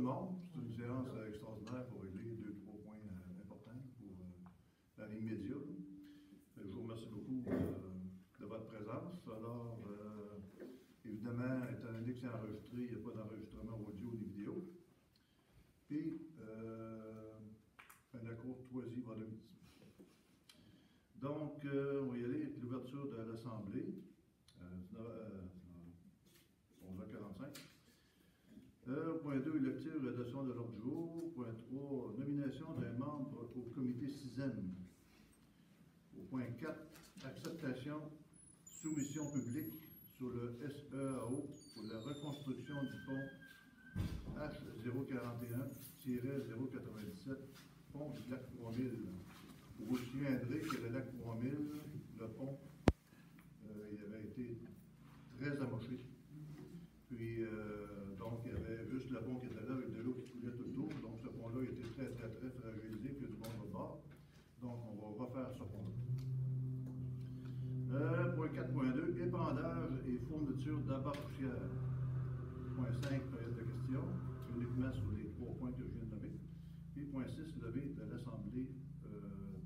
monde. C'est une séance extraordinaire pour régler 2-3 points importants pour la ligne média. Je vous remercie beaucoup de votre présence. Alors, évidemment, étant donné que c'est enregistré, il n'y a pas d'enregistrement audio ni vidéo. Puis, la courtoisie va le midi. Donc, on va y aller avec l'ouverture de l'Assemblée. 11h45. Point 2, lecture et adoption de l'ordre du jour. Point 3, nomination d'un membre au comité 6e. Au point 4, acceptation, soumission publique sur le SEAO pour la reconstruction du pont H041-097, pont du lac 3000. Vous vous souviendrez que le lac 3000, le pont, il avait été très amoché. Puis, donc, il y avait juste le pont qui était là avec de l'eau qui coulait tout autour. Donc, ce pont-là était très fragilisé, puis il y a du monde au bord. Donc, on va refaire ce pont-là. Point 4.2, épandage et fourniture d'abats-poussière. Point 5, période de questions, uniquement sur les 3 points que je viens de nommer. Puis, point 6, levée de l'Assemblée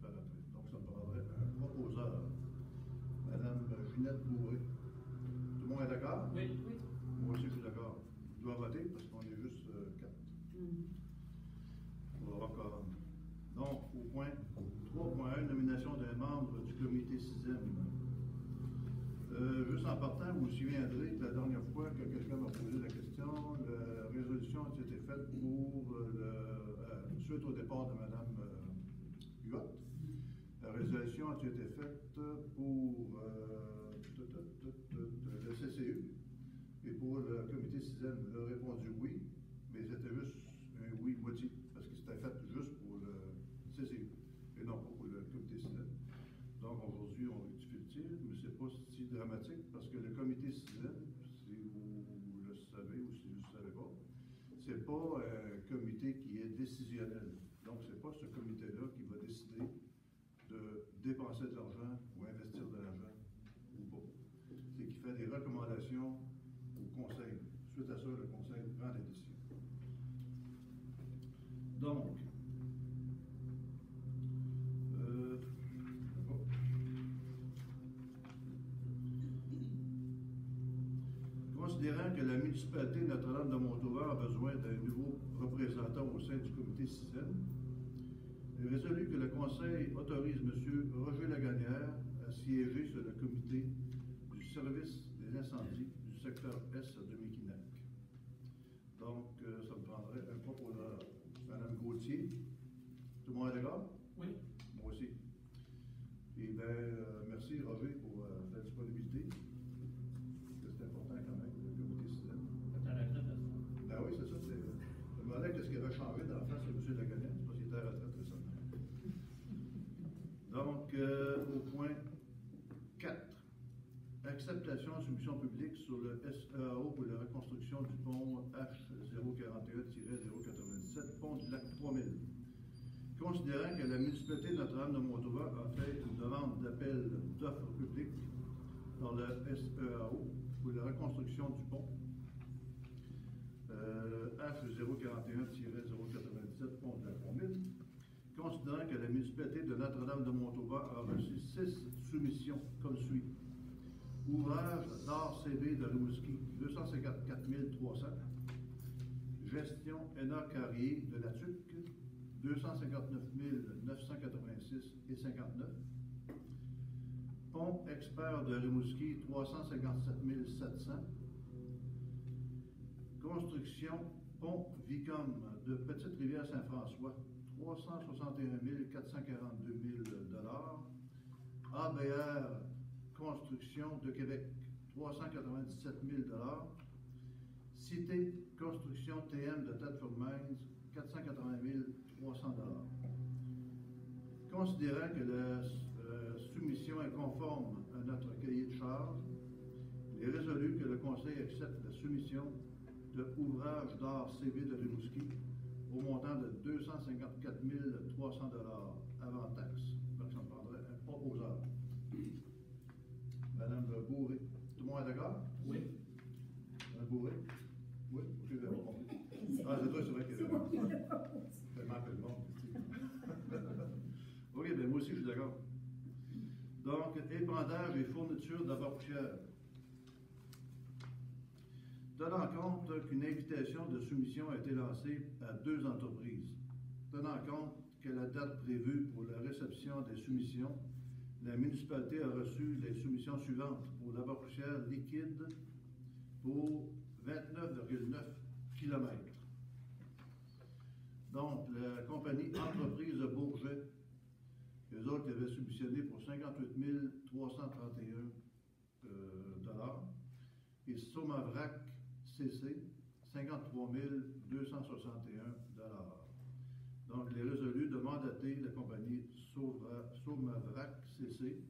par après. Donc, ça me prendrait un proposeur. Madame Ginette Bourré. Tout le monde est d'accord? Oui. Moi aussi, je suis d'accord. Je dois voter parce qu'on est juste 4. On va voir. Donc, au point 3.1, nomination d'un membre du comité 6e. Juste en partant, vous vous souviendrez que la dernière fois que quelqu'un m'a posé la question, la résolution a été faite pour suite au départ de Mme Huot. La résolution a été faite pour le CCU. Et pour le comité 6e, il a répondu oui, mais c'était juste un oui moitié, parce que c'était fait juste pour le CCU, et non pas pour le comité 6e. Donc aujourd'hui, on rectifie le tir, mais ce n'est pas si dramatique, parce que le comité 6e, si vous le savez ou si vous ne le savez pas, ce n'est pas un comité qui est décisionnel. Donc, ce n'est pas ce comité-là qui va décider de dépenser de l'argent ou investir de l'argent ou pas. C'est qui fait des recommandations au Conseil. Suite à ça, le Conseil prend des décisions. Donc, considérant que la municipalité de Notre-Dame-de-Montauban a besoin d'un nouveau représentant au sein du comité 6e, il est résolu que le Conseil autorise M. Roger Lagonière à siéger sur le comité du service des incendies du secteur Est de Mekinac. Donc, ça me prendrait un proposeur. Mme Gauthier. Tout le monde est d'accord? Oui. Moi aussi. Et bien, merci Roger pour la disponibilité. C'est important quand même, le comité 6e. Ta retraite, ça? Ben oui, c'est ça. Je me demandais qu'est-ce qui avait changé dans la face de M. Lagonière. C'est parce qu'il était à la retraite récemment. Donc, au point 4. Acceptation de soumission publique sur le SEAO pour la reconstruction du pont H041-097, pont du lac 3000. Considérant que la municipalité de Notre-Dame-de-Montauban a fait une demande d'appel d'offres publiques dans le SEAO pour la reconstruction du pont H041-097, pont du lac 3000, considérant que la municipalité de Notre-Dame-de-Montauban a reçu 6 soumissions comme suit. Ouvrage d'art CV de Rimouski, 254 300. Gestion ENA Carrier de la TUC, 259 986 et 59. Pont expert de Rimouski, 357 700. Construction pont Vicom de Petite-Rivière-Saint-François, 361 442 000 ABR Construction de Québec, 397 000 Cité Construction TM de Thetford Mines, 480 300 Considérant que la soumission est conforme à notre cahier de charges, il est résolu que le Conseil accepte la soumission de ouvrage d'art CV de Rimouski au montant de 254 300 avant taxe. Donc, ça me prendrait un proposeur. Madame Bourré. Tout le monde est d'accord? Oui. Madame Bourré? Oui, je vais répondre. Ah, c'est toi, c'est vrai que tellement appelle le monde. OK, bien moi aussi, je suis d'accord. Donc, épandage et fourniture d'appareillage. Tenant compte qu'une invitation de soumission a été lancée à 2 entreprises, tenant compte que la date prévue pour la réception des soumissions, la municipalité a reçu les soumissions suivantes pour l'appareillage liquide pour 29,9 km. Donc, la compagnie Entreprise de Bourget, eux autres qui avaient soumissionné pour 58 331 dollars, et Somavrac CC, 53 261 dollars. Donc, les résolus de mandater la compagnie Somavrac CC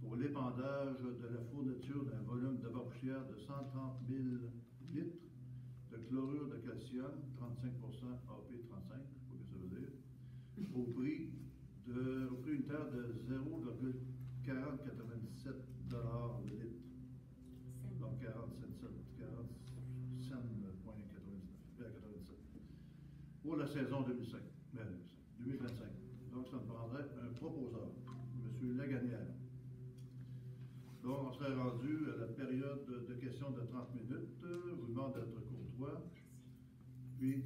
pour l'épandage de la fourniture d'un volume de poussière de 130 000 litres de chlorure de calcium, 35% AP35, je sais pas ce que ça veut dire, au prix unitaire de 0,4097 $ le litre. Donc 40,97 pour la saison 2025. Donc ça me prendrait un proposeur, M. Laganière. Donc on serait rendu à la période de questions de 30 minutes. Je vous demande d'être courtois. Puis,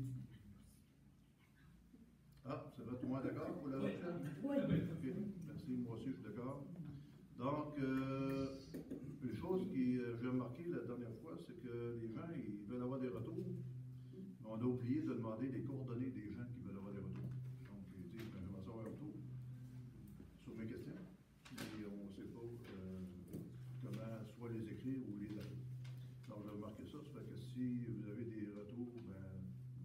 ça va tout le monde d'accord pour la recherche? Oui. OK, merci, moi aussi je suis d'accord. Donc, une chose que j'ai remarqué la dernière fois, c'est que les gens, ils veulent avoir des retours. Mais on a oublié de demander les coordonnées des gens qui veulent avoir des retours. Donc, ils disent, j'aimerais savoir un retour sur mes questions. Et on ne sait pas comment soit les écrire ou les appeler. Donc, j'ai remarqué ça. Ça fait que si vous avez des retours,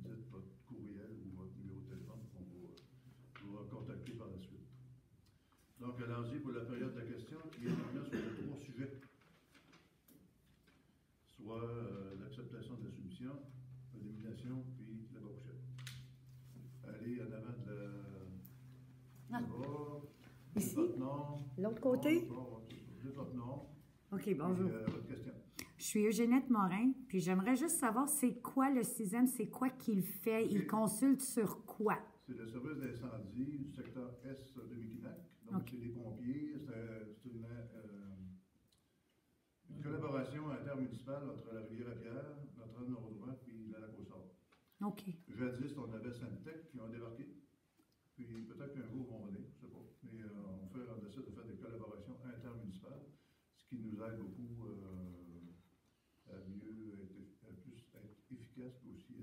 dites votre courriel ou votre numéro de téléphone qu'on va vous contacter par la suite. Donc, allons-y pour la période de questions qui est maintenant sur les 3 sujets. Soit l'acceptation de la soumission, l'élimination, puis la bouchette. Allez en avant de la... Ici? Votre nom. L'autre côté? Dites votre nom. OK, bonjour. Votre question. Je suis Eugénette Morin, puis j'aimerais juste savoir c'est quoi le CISEM, c'est quoi qu'il fait, il consulte sur quoi? C'est le service d'incendie du secteur S de Miquinac. Donc, c'est les pompiers. C'est une collaboration intermunicipale entre la Rivière-à-Pierre, Notre-Dame-de-Rosemont puis la Lac-aux-Sables. OK. Jadis, on avait Syntec qui ont débarqué. Puis peut-être qu'un jour, on va venir, je ne sais pas. Mais on essaie de faire des collaborations intermunicipales, ce qui nous aide beaucoup à mieux être efficace, puis aussi.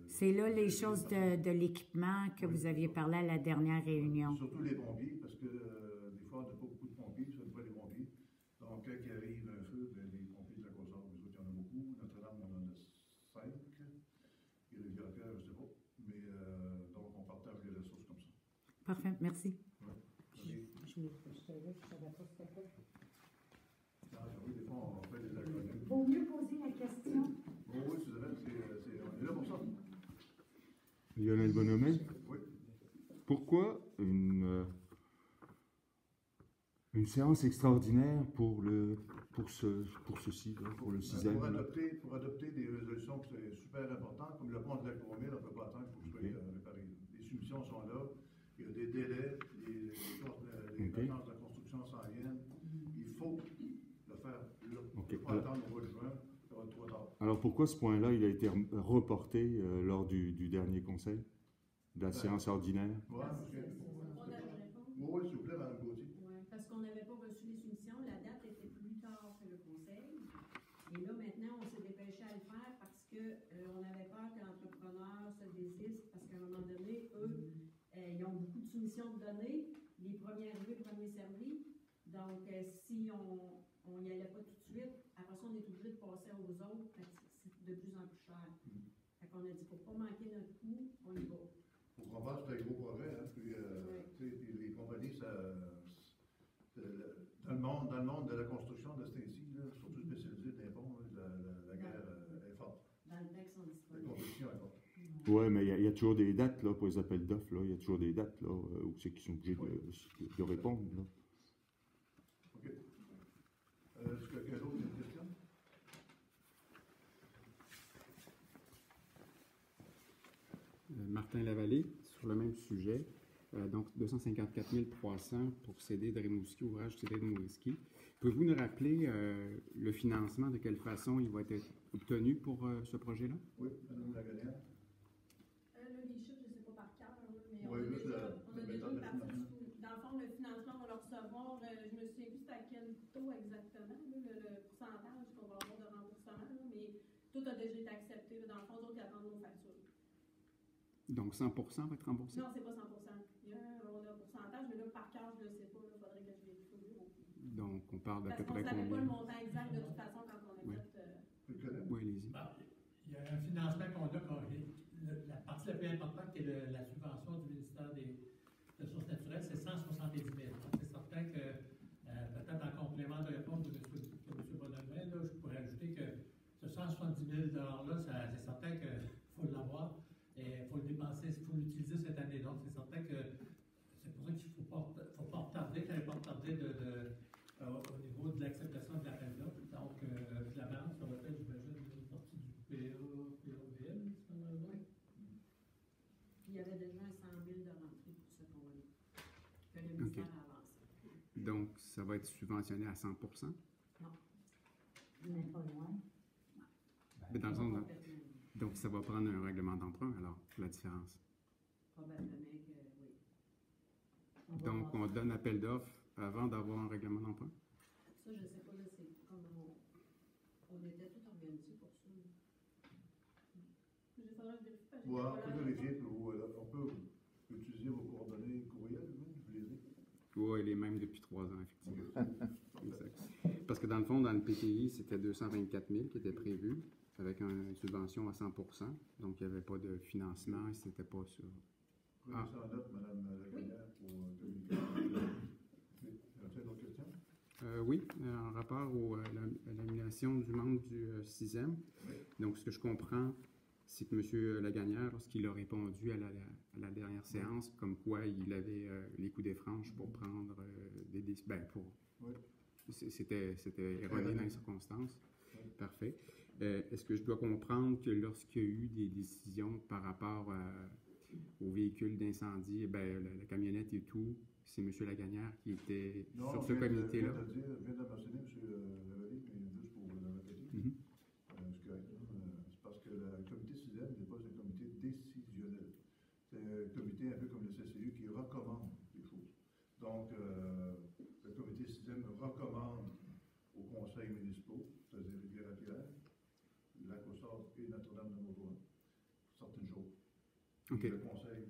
C'est là les choses de l'équipement que vous aviez parlé à la dernière réunion. Surtout les pompiers, parce que des fois, on n'a pas beaucoup de pompiers, ce ne sont pas les pompiers. Donc, quand il arrive un feu, les pompiers de la Côte-Nord, nous autres, il y en a beaucoup. Notre-Dame, on en a 5. Et Rivière-à-Pierre, je ne sais pas. Mais donc, on partage les ressources comme ça. Parfait, merci. Ouais. Je savais pas c'était quoi. Non, oui, des fois, on fait des acronymes. Vaut mieux poser la question. Oh, oui, c'est vrai, on est là pour ça. Lionel Bonhomet, Oui. pourquoi une séance extraordinaire pour ceci, là, pour le CISEM? Pour adopter des résolutions, c'est super important. Comme le pont de la Courmille, on ne peut pas attendre qu'il faut que ce soit réparé. Les soumissions sont là, il y a des délais, les vacances de construction s'en viennent. Il faut le faire là. Il ne faut pas attendre au mois de juin, ça va être trop tard. Alors pourquoi ce point-là, il a été reporté lors du dernier conseil, de la séance ordinaire? Oui, s'il vous plaît, Mme Gauthier. Oui, parce qu'on n'avait pas reçu les soumissions, la date était plus tard que le conseil. Et là, maintenant, on s'est dépêché à le faire parce qu'on avait peur que l'entrepreneur se désiste, parce qu'à un moment donné, eux, ils ont beaucoup de soumissions de données, les premiers arrivés, premiers servis. Donc, si on n'y allait pas tout de suite, après ça, on est obligé de passer aux autres, c'est de plus en plus cher. Fait qu'on a dit, pour ne pas manquer notre coup, on y va. Pour qu'on fasse un gros projet, hein, puis, puis les compagnies, dans le monde de la construction de ce temps-ci, surtout spécialisé dans les ponts, la guerre est forte. Dans le texte, on dit pas. La compétition est forte. Oui, mais il y a toujours des dates là, pour les appels d'offres. Il y a toujours des dates là, où c'est qu'ils sont obligés de répondre. Là. OK. Est-ce que quelqu'un d'autre a une question? Martin Lavallée, sur le même sujet. Donc, 254 300 pour céder de Rimouski, ouvrage cédé de Rimouski. Pouvez-vous nous rappeler le financement, de quelle façon il va être obtenu pour ce projet-là? Oui, Mme Lagonière. Les chiffres, je ne sais pas par cœur, là, mais Oui, juste on a le déjà méthode une de partie financement. dans le fond, le financement, on va le recevoir, je me souviens plus c'était à quel taux exactement, là, le pourcentage qu'on va avoir de remboursement, là, mais tout a déjà été accepté. Là, dans le fond, d'autres qui attendent nos factures. Donc, 100 va être remboursé? Non, c'est pas 100 on a un pourcentage, mais là, par cœur, je ne le sais pas. Il faudrait que je vérifie. Donc, on parle d'à peu près Parce qu'on ne savait pas combien? le montant exact de toute façon quand on a Oui. fait... Tu le connais? Oui, allez-y. Bon, il y a un financement qu'on a, la partie la plus importante, qui est la subvention du ministère des Ressources naturelles, c'est 170 000. Donc, c'est certain que, peut-être en complément de réponse de M. Bonhomet, là, je pourrais ajouter que ce 170 000 $-là, c'est certain qu'il faut l'avoir et il faut le dépenser, il faut l'utiliser cette année. Donc, c'est certain que c'est pour ça qu'il ne faut pas retarder, qu'il ne faut pas retarder au niveau de l'acceptation de l'appel d'offres. Donc, la banque sur laquelle j'imagine une partie du PAVL, Oui. Il y avait déjà un 100 000 de rentrée pour ce qu'on que le ministère a avancé. Donc, ça va être subventionné à 100 Non. Mais pas loin. Mais dans le sens, donc, ça va prendre un règlement d'emprunt, alors, la différence. Probablement que oui. Donc, on donne appel d'offres avant d'avoir un règlement d'emprunt? Ça, je ne sais pas, là, c'est comment on était tout organisé pour ça. Il faudra que je vérifie. Oui, on peut vérifier, puis on peut utiliser vos coordonnées courriel, je les ai. Oui, les mêmes depuis 3 ans, effectivement. Exact. Parce que dans le fond, dans le PTI, c'était 224 000 qui était prévu, avec une subvention à 100 donc il n'y avait pas de financement, et c'était pas sur... Prenez ça en note, Mme Lagonière, pour communiquer. As-tu d'autres questions? Oui, en rapport à l'annulation du membre du 6e. Oui. Donc, ce que je comprends, c'est que M. Lagonière, lorsqu'il a répondu à la dernière séance, comme quoi il avait les coups des franges pour prendre des décisions. Oui. C'était erroné dans les circonstances. Oui. Parfait. Est-ce que je dois comprendre que lorsqu'il y a eu des décisions par rapport aux véhicules d'incendie, la camionnette et tout, c'est M. Lagonière qui était sur ce comité-là? Je viens de mentionner, M. Lavallée, mais juste pour le répéter. Mhm. C'est correct. C'est parce que le comité CISEM n'est pas un comité décisionnel. C'est un comité un peu comme le CCU qui recommande des choses. Donc, le comité CISEM recommande aux conseils municipaux, c'est-à-dire Rivière-à-Pierre, Lac-aux-Sorts et Notre-Dame-de-Mauvois, certaines choses. OK. Puis le conseil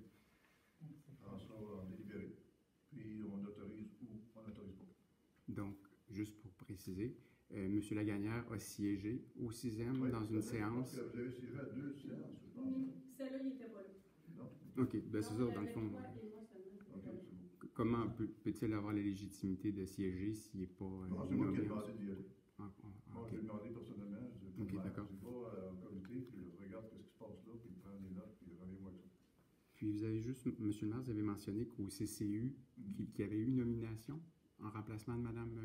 prend ça en délibéré. Puis on autorise ou on n'autorise pas. Donc, juste pour préciser, M. Lagonière a siégé au 6e Oui, dans tout à une fait. séance. Je pense que vous avez siégé à 2 séances, je pense. Celle-là, il n'était pas là. Non? OK, c'est ça, dans le fond. Toi et moi seulement. OK, c'est bon. Comment peut-il avoir la légitimité de siéger s'il n'est pas Non, c'est moi qui ai nommé? demandé d'y aller. Ah, Moi, OK. j'ai demandé personnellement. Je dis, OK, d'accord. Je vais au comité, puis je regarde ce qui se passe là, puis je prends des notes, puis reviens-moi avec ça. Puis vous avez juste, M. le maire, vous avez mentionné qu'au CCU, qu'il y avait eu une nomination en remplacement de Mme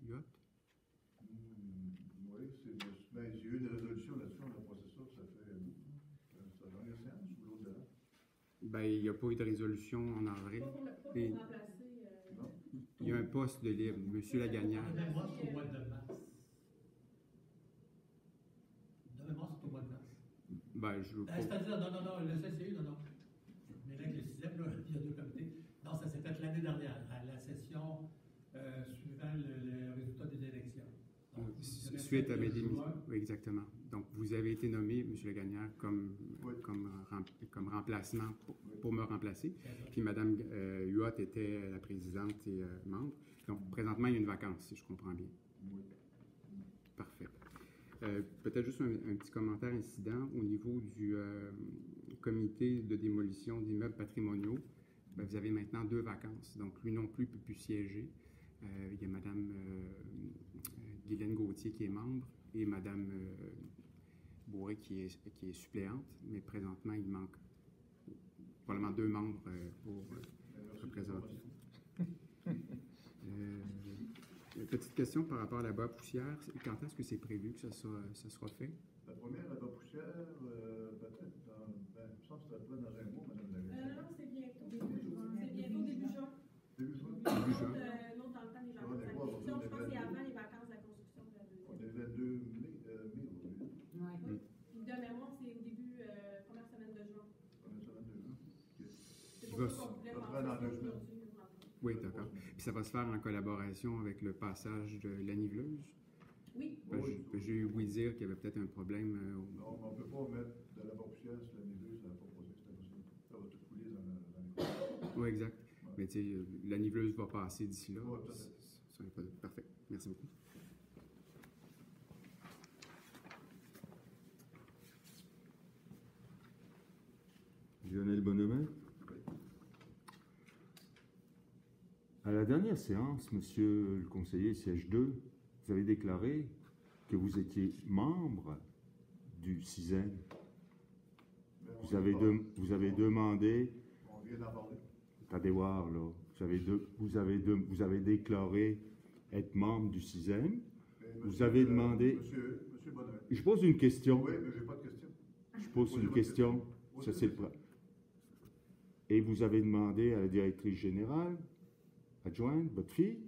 Huot. Oui, il y a eu une résolution là-dessus, on a passé ça, ça fait la dernière séance ou l'autre d'avant? Il n'y a pas eu de résolution en avril. Pas pour Et remplacer. Non? il y a un poste de libre, M. Lagonière. De mémoire, c'est au mois de mars. De mémoire, c'est au mois de mars. Je veux pas. C'est-à-dire, non, le CCU, non. Mais avec le 6e, là, il y a 2 comités. Non, ça s'est fait l'année dernière, à la session suivant le résultat des élections. Donc, Suite à mes démissions. Oui, exactement. Donc, vous avez été nommé, M. Lagonière, comme remplacement pour me remplacer. Puis Mme Huot était la présidente et membre. Donc, présentement, il y a une vacance, si je comprends bien. Oui. Parfait. Peut-être juste un petit commentaire incident au niveau du comité de démolition d'immeubles patrimoniaux. Vous avez maintenant 2 vacances. Donc, lui non plus ne peut plus siéger. Il y a Mme Guylaine Gauthier qui est membre et Mme Bourré qui est suppléante. Mais présentement, il manque probablement 2 membres pour représenter. Petite question par rapport à la bas poussière. Quand est-ce que c'est prévu que ça sera fait? La première, la poussière, peut-être, il me semble que c'était dans un mois. ça va se faire en collaboration avec le passage de la niveleuse? Oui. J'ai eu ouï dire qu'il y avait peut-être un problème. Non, mais on ne peut pas mettre de la poussière sur la niveuse, ça va pas poser, c'est impossible. Ça va tout couler dans les cours. Oui, exact. Mais tu sais, la niveleuse va passer d'ici là. Ouais, tout à fait. Ça n'est pas parfait. Merci beaucoup. Lionel Bonhomet. À la dernière séance, monsieur le conseiller siège 2, vous avez déclaré que vous étiez membre du CISEN. Vous avez demandé, On vient d'en parler. attendez voir là, vous avez déclaré être membre du CISEN. Vous avez demandé. Monsieur Bonhomet. Je pose une question. Oui, mais je n'ai pas de question. Je pose une question. Ça, c'est le. Et vous avez demandé à la directrice générale, adjointe, votre fille,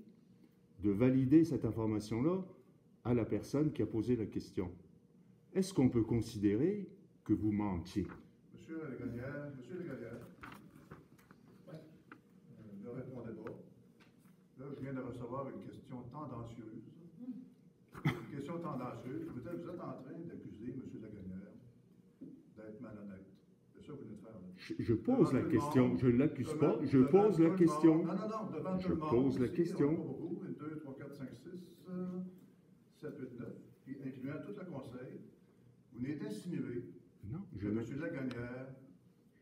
de valider cette information-là à la personne qui a posé la question. Est-ce qu'on peut considérer que vous mentiez? Monsieur Laganière, ne répondez pas. Là, je viens de recevoir une question tendancieuse. Une question tendancieuse. Vous êtes en train d'accuser M. Laganière d'être malhonnête. C'est ça que vous venez de faire. Là. Je pose la question. Je ne l'accuse pas. Je pose la question. Non, devant tout Je le monde. pose la Ici, question. on va beaucoup. 1, 2, 3, 4, 5, 6, 7, 8, 9. Puis incluant tout le conseil. Vous venez d'insinuer Non, que je M. ne. Laganière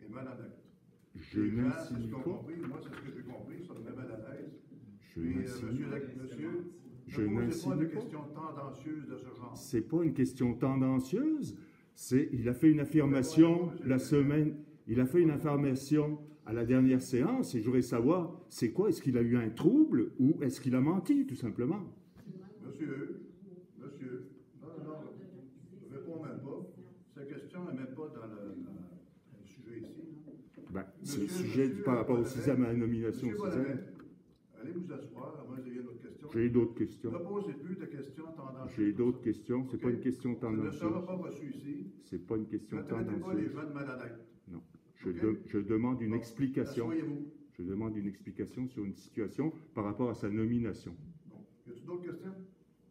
est malhonnête. Je Les gens, c'est n'insinue ce qu'on a pas. compris. Moi, c'est ce que j'ai compris. Ça me met mal à l'aise. Je Puis, n'insinue monsieur, pas. Je ne posez pas n'insinue de pas. questions tendancieuses de ce genre. C'est pas une question tendancieuse. Il a fait une affirmation la semaine. Il a fait une affirmation à la dernière séance et je voudrais savoir, c'est quoi? Est-ce qu'il a eu un trouble ou est-ce qu'il a menti, tout simplement? Monsieur, non, je ne réponds même pas. Cette question n'est même pas dans le sujet ici. Ben, c'est le sujet par rapport au sixième à la nomination Monsieur sixième. Bonhomet, allez vous asseoir, à moins que vous ayez d'autres questions. J'ai d'autres questions. Ne posez plus de questions tendancieuses. J'ai d'autres questions. C'est Ok? pas une question Ça ne tendancieuse. sera pas reçu ici. C'est pas une question Ne traitez pas les tendancieuse. jeunes malhonnêtes. Non. Ok? Je demande une Bon, explication. asseyez-vous. Je demande une explication sur une situation par rapport à sa nomination. Bon. Y a-t-il d'autres questions?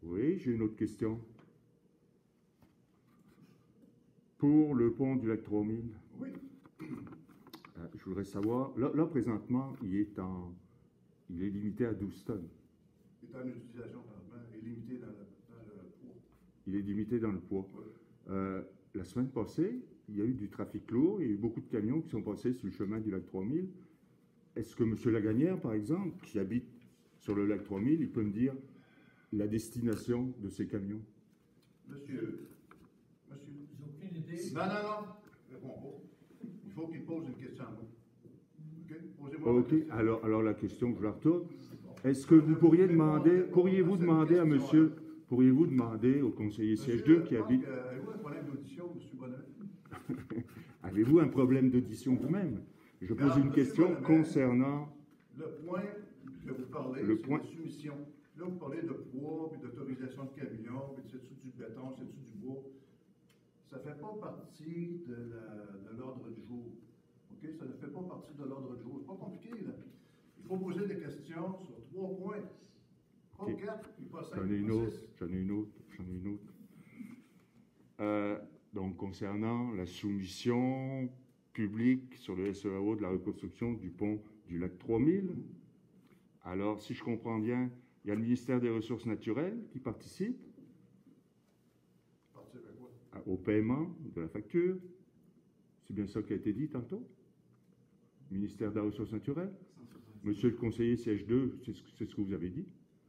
Oui, j'ai une autre question. Pour le pont du lac 3000, Oui. je voudrais savoir, là présentement, il est limité à 12 tonnes. Il est en utilisation présentement et limité dans le poids. Il est limité dans le poids. Oui. La semaine passée, il y a eu du trafic lourd, il y a eu beaucoup de camions qui sont passés sur le chemin du lac 3000. Est-ce que M. Laganière, par exemple, qui habite sur le lac 3000, il peut me dire la destination de ces camions? Monsieur. J'ai aucune idée. Non. Réponds pas. Il faut qu'il pose une question à moi. OK? Posez-moi Ok, la question. alors la question, je la retourne. Est-ce que vous pourriez demander, pourriez-vous demander au conseiller siège 2 qui habite... Avez-vous un problème d'audition, M. Bonnet? Avez-vous un problème d'audition vous-même? Je pose Regarde, une question Bonnet, concernant... Le point que vous parlez, Le c'est point- la soumission. Là, vous parlez de poids, puis d'autorisation de camion, puis c'est-tu du béton, c'est-tu du bois. Ça ne fait pas partie de l'ordre du jour. OK? Ça ne fait pas partie de l'ordre du jour. C'est pas compliqué, là. Il faut poser des questions sur 3 points. Pas OK. 4, puis pas 5, J'en ai une pas autre, 6. j'en ai une autre. Donc, concernant la soumission publique sur le SEAO de la reconstruction du pont du lac 3000, alors, si je comprends bien, il y a le ministère des Ressources naturelles qui participe Partir avec quoi? au paiement de la facture. C'est bien ça qui a été dit tantôt? Ministère des Ressources naturelles? Monsieur le conseiller siège 2, c'est ce que vous avez dit?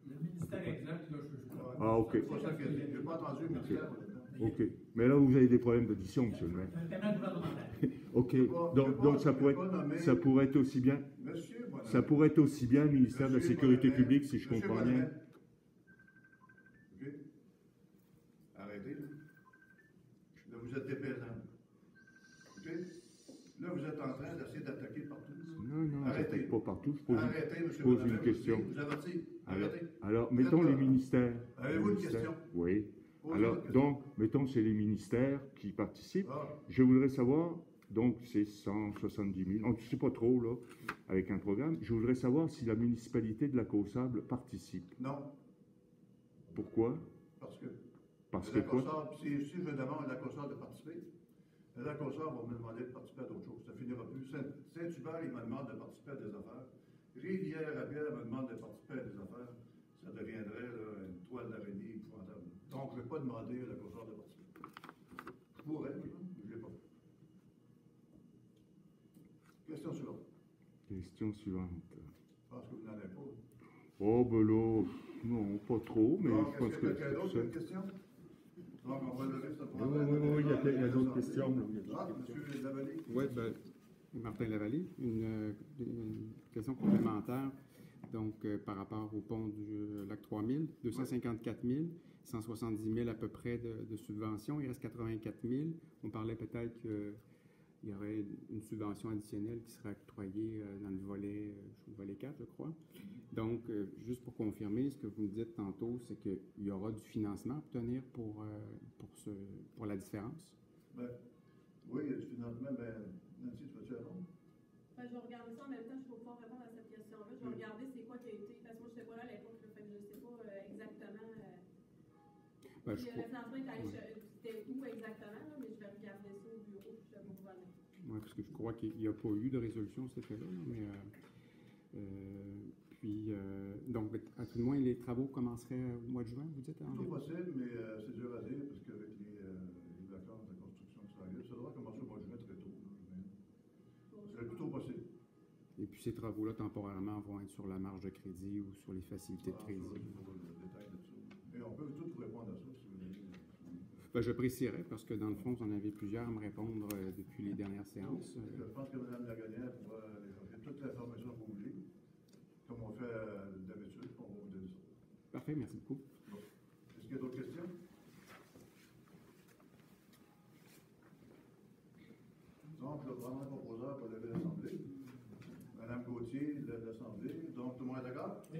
Le ministère exact, là, je crois. Ah, OK. C'est pas ça que j'ai pas entendu le ministère. là-dedans. OK. Mais là, vous avez des problèmes d'audition, monsieur le maire. Un paiement gouvernemental. OK. Je Donc ça vais pas nommer- pourrait être aussi bien... Monsieur Bonnet. Ça pourrait être aussi bien le ministère de la Monsieur Sécurité Bonnet, publique, si je Monsieur comprends Bonnet. bien. OK? Arrêtez, là. Là, vous êtes dépaysant. OK? Là, vous êtes en train d'essayer d'attaquer partout. Non, Arrêtez. j'attaque pas partout. Je pose, Arrêtez, je monsieur pose Bonnet. une question. Vous avertis. Alors, Arrêtez. alors, mettons les ministères. Avez-vous une Les question? ministères. Oui. Posez Alors, votre question. donc, mettons, c'est les ministères qui participent. Ah, Je voudrais savoir, Donc, c'est 170 000. On ne sait pas trop, là, avec un programme. Je voudrais savoir si la municipalité de Lac-aux-Sables participe. Non, Pourquoi? parce que Parce que le quoi? Lac-aux-Sables, si je demande à Lac-aux-Sables de participer, le Lac-aux-Sables va me demander de participer à d'autres choses. Ça finira plus. Saint-Hubert, il me demande de participer à des affaires. Rivière-à-Bière me demande de participer à des affaires. Ça deviendrait là, une toile d'araignée épouvantable. Donc, je ne vais pas demander à Lac-aux-Sables de participer. Je pourrais, mais je ne l'ai pas. Question suivante. Question suivante. Je pense que vous n'en avez pas. Oh, ben là, non, pas trop, mais Donc, je pense est-ce que que quelqu'un d'autre a une c'est question? Donc, on va lever ce Oui, problème. il y a d'autres questions. Monsieur Lavallée. Oui, ben, Martin Lavallée, une question complémentaire. Donc, par rapport au pont du lac 3000, 254 000, 170 000 à peu près de subventions, il reste 84 000. On parlait peut-être qu'il y aurait une subvention additionnelle qui serait octroyée dans le volet 4, je crois. Donc, juste pour confirmer, ce que vous me dites tantôt, c'est qu'il y aura du financement à obtenir pour la différence? Ben, oui, il y a du financement. Ben, Nancy, tu veux-tu répondre? Ben, je vais regarder ça en même temps, je vais pouvoir répondre à cette question-là. Je vais regarder c'est quoi qui a été, parce que moi, je n'étais pas là à l'époque, fait que je ne sais pas exactement. Ben, Le financement est allé, c'était où exactement, là, mais je vais regarder ça au bureau, puis je vais vous revenir. Oui, parce que je crois qu'il n'y a pas eu de résolution cet effet-là, mais donc, à tout le moins, les travaux commenceraient au mois de juin, vous dites? Tout possible, mais c'est dur à dire, parce qu'avec les vacances de construction qui s'arrivent, ça doit commencer au mois de juin très tôt. C'est le plus tôt possible. Et puis, ces travaux-là, temporairement, vont être sur la marge de crédit ou sur les facilités de crédit. Le détail de ça. Et on peut tout vous répondre à ça, si vous voulez. Ben, je préciserai, parce que dans le fond, vous en avez plusieurs à me répondre depuis les dernières séances. Je pense que Mme Lagonière pourra aller chercher toute l'information que vous voulez, comme on fait d'habitude, on va vous donner ça. Parfait, merci beaucoup. Bon. Est-ce qu'il y a d'autres questions? Donc, je vais prendre un proposeur pour lever l'Assemblée. Mme Gauthier lève l'Assemblée. Donc, tout le monde est d'accord? Oui.